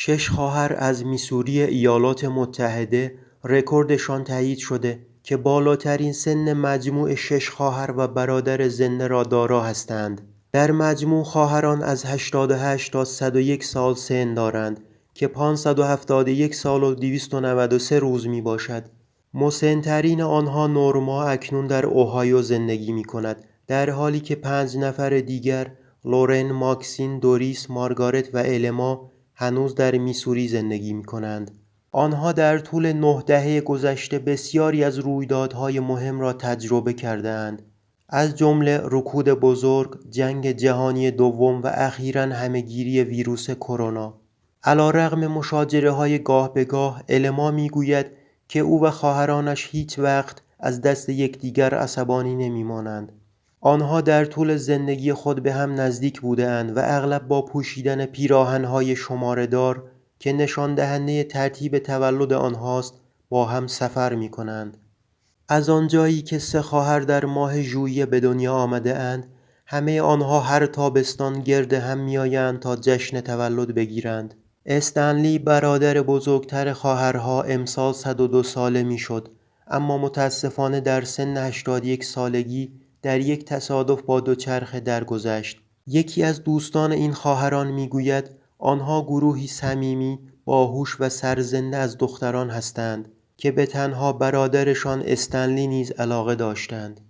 6 خواهر از میسوری ایالات متحده رکوردشان تایید شده که بالاترین سن مجموع 6 خواهر و برادر زنده را دارا هستند. در مجموع خواهران از 88 تا 101 سال سن دارند که 571 سال و 293 روز می باشد. مسن‌ترین آنها نورما اکنون در اوهایو زندگی می کند، در حالی که 5 نفر دیگر لورن، ماکسین، دوریس، مارگارت و الما هنوز در میسوری زندگی می کنند. آنها در طول 9 دهه گذشته بسیاری از رویدادهای مهم را تجربه کرده‌اند، از جمله رکود بزرگ، جنگ جهانی دوم و اخیراً همه‌گیری ویروس کرونا. علی‌رغم مشاجره‌های گاه به گاه، الما می‌گوید که او و خواهرانش هیچ وقت از دست یکدیگر عصبانی نمی‌مانند. آنها در طول زندگی خود به هم نزدیک بوده‌اند و اغلب با پوشیدن پیراهن‌های شماره‌دار که نشان دهنده ترتیب تولد آنهاست با هم سفر می‌کنند. از آنجایی که 3 خواهر در ماه ژوئیه به دنیا آمده‌اند، همه آنها هر تابستان گرد هم می‌آیند تا جشن تولد بگیرند. استنلی برادر بزرگتر خواهرها امسال 102 ساله میشد، اما متاسفانه در سن 81 سالگی در یک تصادف با دوچرخه درگذشت. یکی از دوستان این خواهران میگوید آنها گروهی صمیمی، باهوش و سرزنده از دختران هستند که به تنها برادرشان استنلی نیز علاقه داشتند.